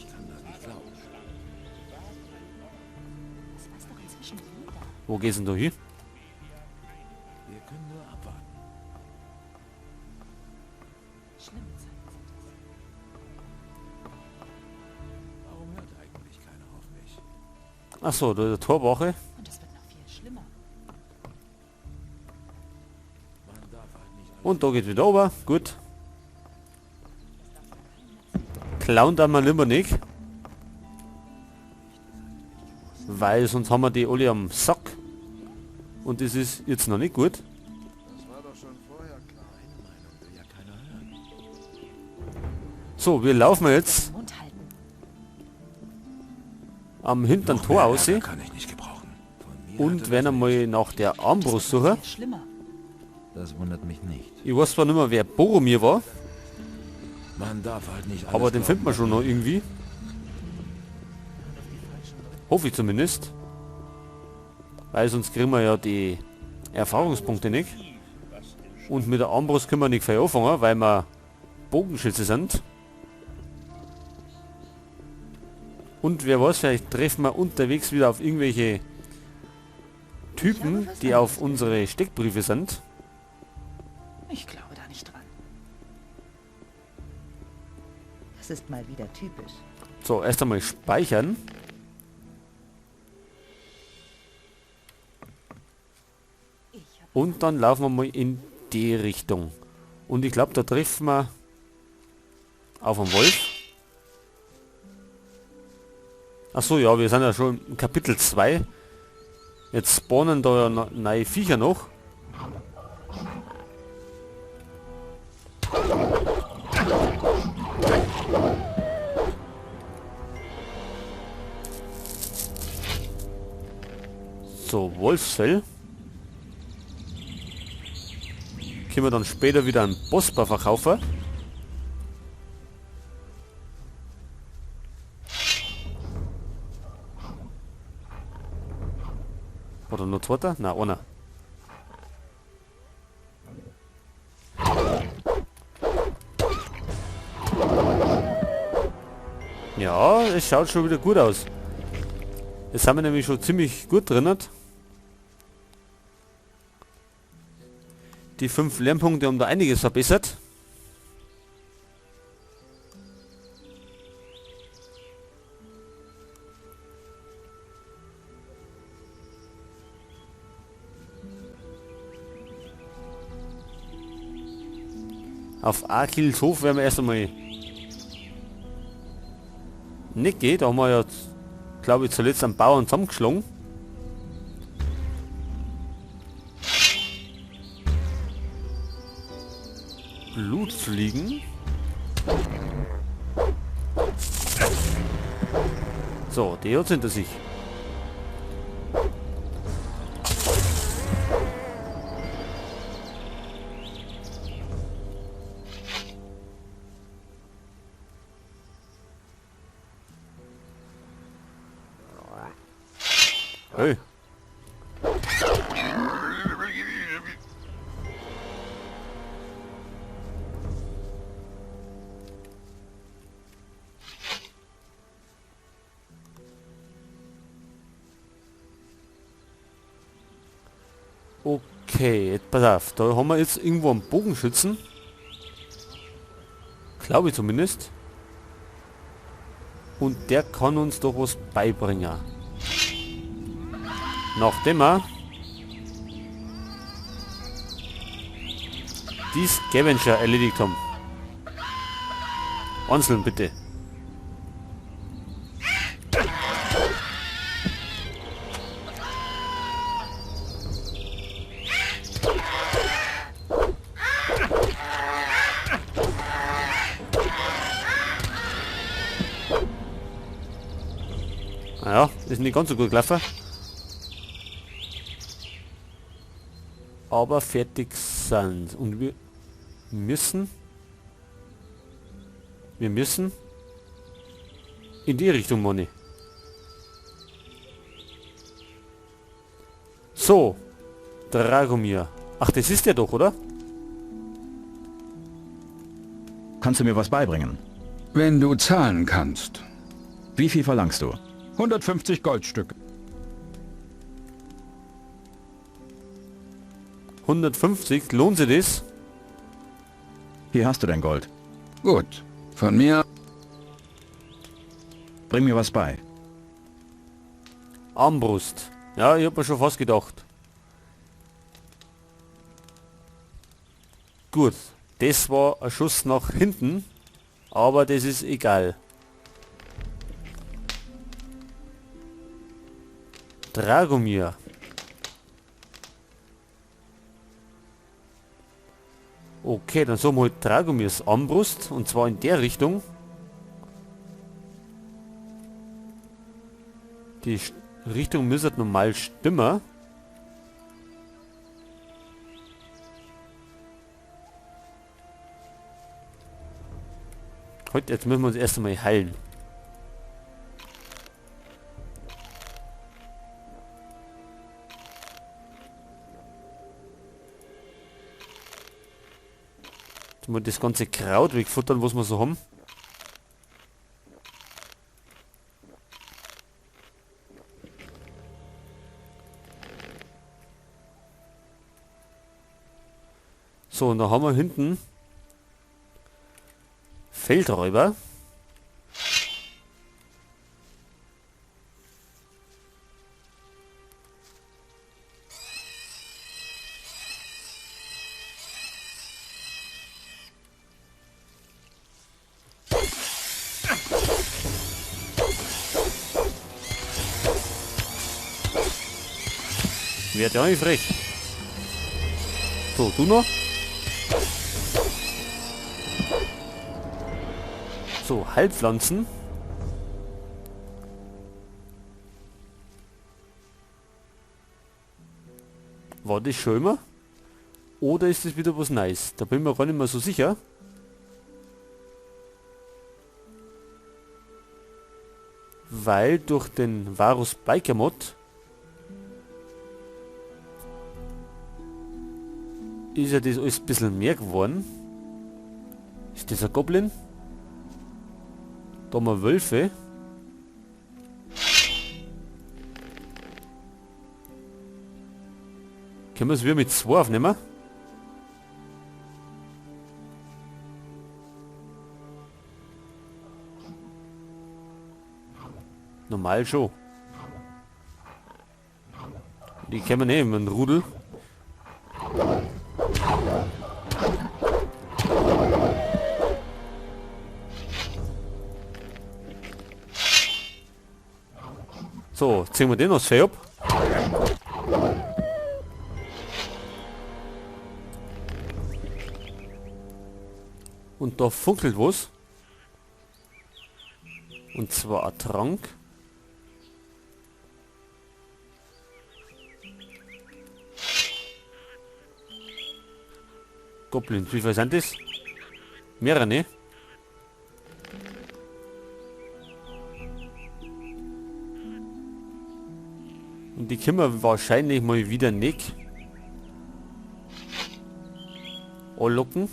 Ich kann das nicht glauben. Wo geht's denn da hin? Wir können nur abwarten. Warum hört eigentlich keiner auf mich? Achso, da ist der Torwache. Und es wird noch viel schlimmer. Man darf halt nicht alles. Und da geht wieder runter. Gut. Klauen dann mal lieber nicht. Weil sonst haben wir die alle am Sack. Und das ist jetzt noch nicht gut. Das war doch schon vorher klar. Meine Meinung will ja keiner hören. So, wir laufen jetzt Mund halten. am hinteren Noch Tor mehr aus Ärger kann ich nicht gebrauchen. Von mir und hatte werden das einmal nach der Armbrust Viel suchen. schlimmer. nicht. Das wundert mich nicht. Ich weiß zwar nicht mehr, wer Boromir war, Man darf halt nicht alles aber den glauben, findet man was schon noch irgendwie. Hoffe ich zumindest. Weil sonst kriegen wir ja die Erfahrungspunkte nicht. Und mit der Armbrust können wir nicht viel anfangen, weil wir Bogenschütze sind. Und wer weiß, vielleicht treffen wir unterwegs wieder auf irgendwelche Typen, die auf unsere Steckbriefe sind. Ich glaube da nicht dran. Das ist mal wieder typisch. So, erst einmal speichern. Und dann laufen wir mal in die Richtung. Und ich glaube, da treffen wir auf einen Wolf. Achso, ja, wir sind ja schon im Kapitel 2. Jetzt spawnen da ja neue Viecher noch. So, Wolfsfell. Können wir dann später wieder einen Bossbar verkaufen. Oder nur zweiter? Na, einer. Ja, es schaut schon wieder gut aus. Jetzt haben wir nämlich schon ziemlich gut drin. Die 5 Lernpunkte haben da einiges verbessert. Auf Akils Hof werden wir erst einmal nicht gehen. Da haben wir ja, glaube ich, zuletzt einen Bauern zusammengeschlagen. Blutfliegen. So, der hat hinter sich. Hey. Okay, jetzt pass auf, da haben wir jetzt irgendwo einen Bogenschützen. Glaube ich zumindest. Und der kann uns doch was beibringen. Nachdem wir die Scavenger erledigt haben. Einzeln bitte. Naja, ist nicht ganz so gut gelaufen. Aber fertig sind. Und wir müssen in die Richtung, Moni. So, Dragomir. Ach, das ist der doch, oder? Kannst du mir was beibringen? Wenn du zahlen kannst. Wie viel verlangst du? 150 Goldstücke. 150, lohnt sich das? Hier hast du dein Gold. Gut. Von mir... Bring mir was bei. Armbrust. Ja, ich hab mir schon fast gedacht. Gut, das war ein Schuss nach hinten, aber das ist egal. Dragomir. Okay, dann sagen wir halt Dragomirs Armbrust, und zwar in der Richtung. Die Richtung müsste normal stimmen. Heute, jetzt müssen wir uns erst einmal heilen. Jetzt mal das ganze Kraut wegfuttern, was wir so haben. So, und da haben wir hinten Feldräuber. Wird ja nicht frech. So, du noch? So, Heilpflanzen. War das schon immer? Oder ist das wieder was Neues? Da bin ich mir gar nicht mehr so sicher. Weil durch den Varus Biker Mod ist ja das alles ein bisschen mehr geworden. Ist das ein Goblin? Da haben wir Wölfe. Können wir es wieder mit 2 aufnehmen? Normal schon. Die können wir nehmen, ein Rudel. So, ziehen wir den aus Fee ab. Und da funkelt was. Und zwar ein Trank. Goblins, wie viel sind das? Mehrere, ne? Und die können wir wahrscheinlich mal wieder nicht anlocken.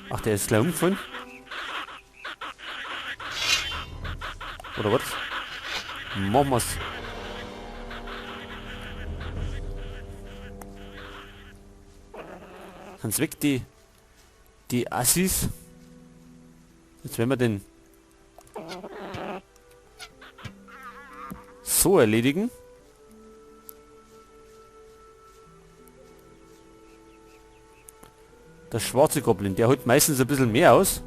Ach, der ist gleich umgefallen. Oder was? Machen wir's. Sind's weg, die Assis. Jetzt werden wir den so erledigen. Der schwarze Goblin, der holt meistens ein bisschen mehr aus.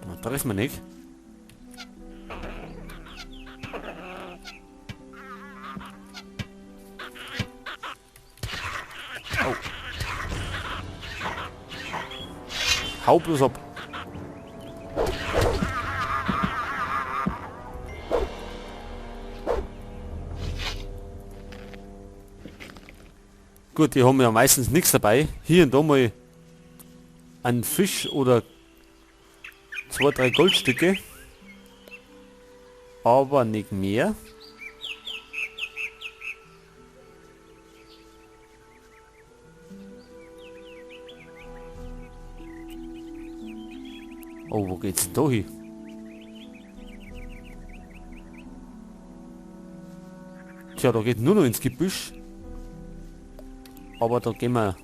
Na, da ist man nicht. Oh. Hau bloß ab. Gut, die haben ja meistens nichts dabei. Hier und da mal ein Fisch oder 2, 3 Goldstücke. Aber nicht mehr. Oh, wo geht's denn da hin? Tja, da geht nur noch ins Gebüsch. Aber da gehen wir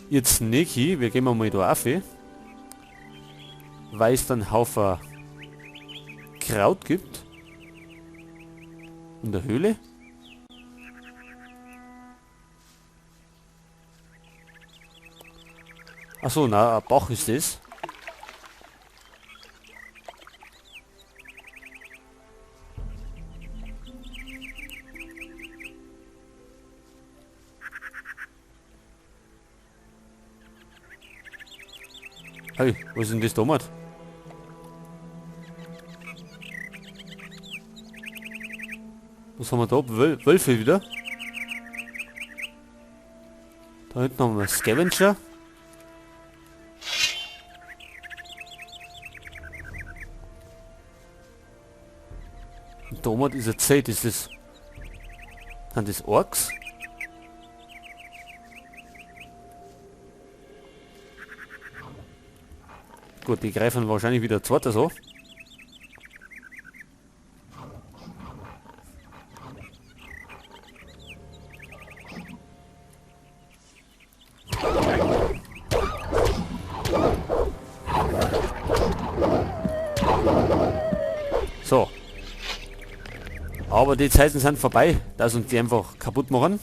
jetzt nicht hin. Wir gehen mal da rauf, weil es dann Haufen Kraut gibt. In der Höhle. Achso, na, ein Bach ist das. Hey, was ist denn das damals? Was haben wir da? Wölfe wieder. Da hinten haben wir Scavenger. Und damals ist eine Zeit, ist das... Sind das Orks? Gut, die greifen wahrscheinlich wieder zweiter so. So. Aber die Zeiten sind vorbei, dass uns die einfach kaputt machen.